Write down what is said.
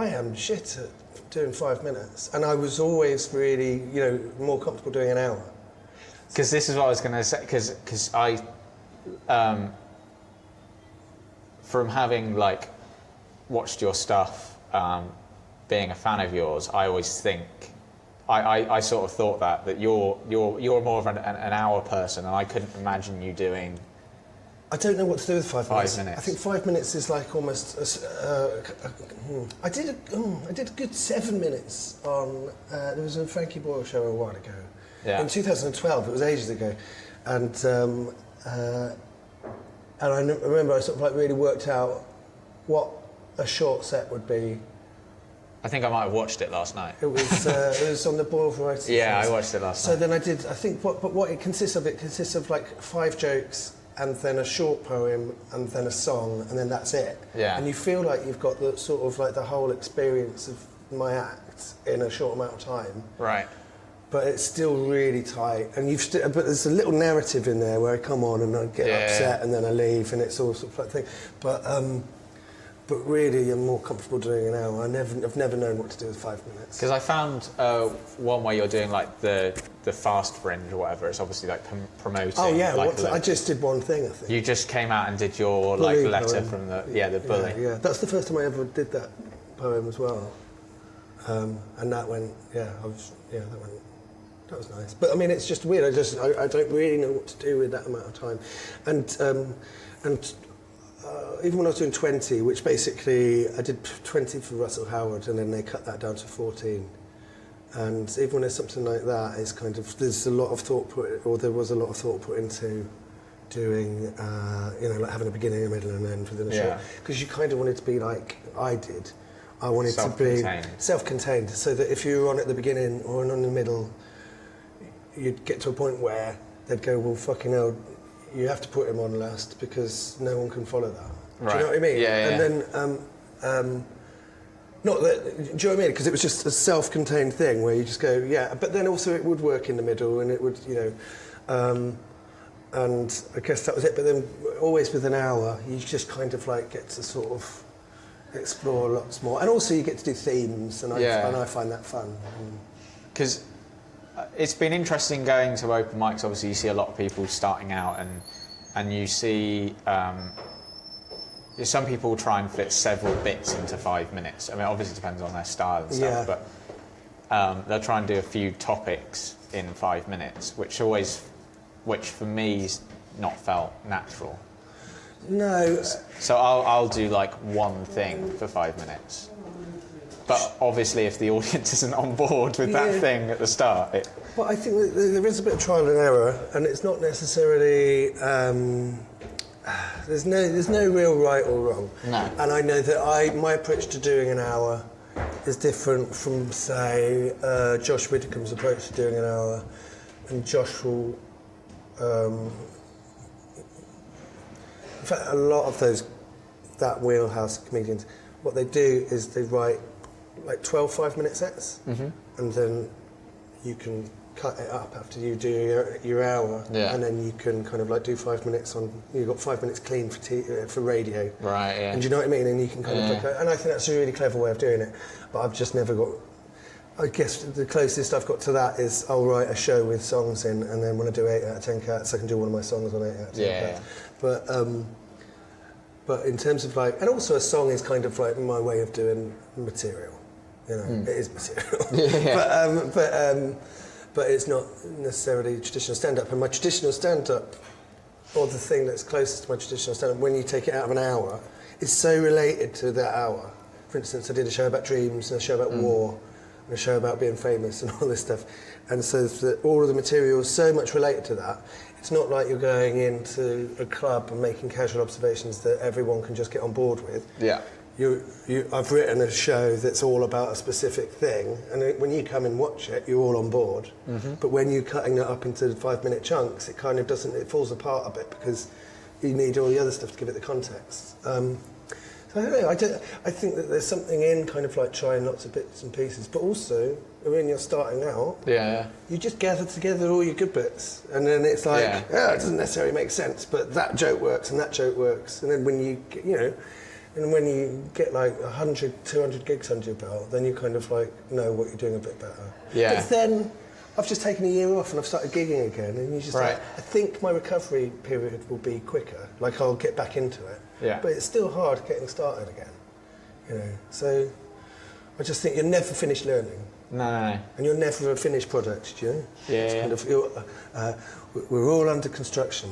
I am shit at doing 5 minutes, and I was always really, more comfortable doing an hour. Because this is what I was going to say. Because I, from having like watched your stuff, being a fan of yours, I always think, I sort of thought that you're more of an hour person, and I couldn't imagine you doing. I don't know what to do with 5 minutes. 5 minutes. I think 5 minutes is like almost. I did a good 7 minutes on. There was a Frankie Boyle show a while ago. Yeah. In 2012, it was ages ago, and I remember I sort of like really worked out what a short set would be. I think I might have watched it last night. It was on the Boyle Variety. Yeah, I watched it last night. So then I did. I think what it consists of like 5 jokes, and then a short poem, and then a song, and then that's it. Yeah. And you feel like you've got the sort of like the whole experience of my act in a short amount of time. Right. But it's still really tight, and but there's a little narrative in there where I come on and I get upset and then I leave, and it's all sort of like thing. But really, I'm more comfortable doing an hour. I've never known what to do with 5 minutes. Because I found one where you're doing like the fast fringe or whatever. It's obviously like promoting. Oh yeah, like, I just did one thing. I think you just came out and did your bully like letter poem. from the bully. Yeah, that's the first time I ever did that poem as well, and that went. That was nice. But I mean, it's just weird. I don't really know what to do with that amount of time, and even when I was doing 20, which basically I did 20 for Russell Howard, and then they cut that down to 14. And even when there's something like that, it's kind of there was a lot of thought put into doing, like having a beginning, a middle, and an end within a show. Because you kind of wanted to be like I did. I wanted to be self-contained, so that if you were on at the beginning or on in the middle, you'd get to a point where they'd go, well, fucking hell, you have to put him on last because no one can follow that. Right. Do you know what I mean? Yeah. And then, not that, do you know what I mean? Because it was just a self-contained thing where you just go, yeah, but then also it would work in the middle and it would, and I guess that was it. But then always with an hour, you just kind of like get to sort of explore lots more. And also you get to do themes, and I find that fun. Because it's been interesting going to open mics. Obviously, you see a lot of people starting out, and you see some people try and fit several bits into 5 minutes. I mean, obviously it depends on their style and stuff, but they'll try and do a few topics in 5 minutes, which for me's not felt natural. No. So I'll do like one thing for 5 minutes. But obviously, if the audience isn't on board with that thing at the start, Well, I think that there is a bit of trial and error, and it's not necessarily. There's no real right or wrong. No. And I know that my approach to doing an hour is different from, say, Josh Widdicombe's approach to doing an hour, and Josh will. In fact, a lot of that wheelhouse comedians, what they do is they write like 12 5-minute sets, and then you can cut it up after you do your hour, and then you can kind of like do 5 minutes on. You've got 5 minutes clean for radio, right? Yeah. And do you know what I mean? And you can kind of look at, and I think that's a really clever way of doing it. But I've just never got. I guess the closest I've got to that is I'll write a show with songs in, and then when I do 8 out of 10 cats, I can do one of my songs on 8 out of 10 cats. But in terms of like, and also a song is kind of like my way of doing material. It is material. But it's not necessarily traditional stand-up. And my traditional stand-up, or the thing that's closest to my traditional stand-up, when you take it out of an hour, is so related to that hour. For instance, I did a show about dreams, and a show about war, and a show about being famous, and all this stuff. And so all of the material is so much related to that. It's not like you're going into a club and making casual observations that everyone can just get on board with. Yeah. I've written a show that's all about a specific thing, and when you come and watch it, you're all on board. But when you're cutting it up into 5-minute chunks, it kind of doesn't. It falls apart a bit because you need all the other stuff to give it the context. So I don't know. I think that there's something in kind of like trying lots of bits and pieces, but also when you're starting out, you just gather together all your good bits, and then it's like, it doesn't necessarily make sense, but that joke works and that joke works, and then when you And when you get like 100, 200 gigs under your belt, then you kind of like know what you're doing a bit better. Yeah. But then I've just taken a year off and I've started gigging again, and you just Right. like, I think my recovery period will be quicker. Like I'll get back into it. Yeah. But it's still hard getting started again. You know. So I just think you're never finished learning. No. And you're never a finished product, do you know? Yeah, It's yeah. kind of, we're all under construction.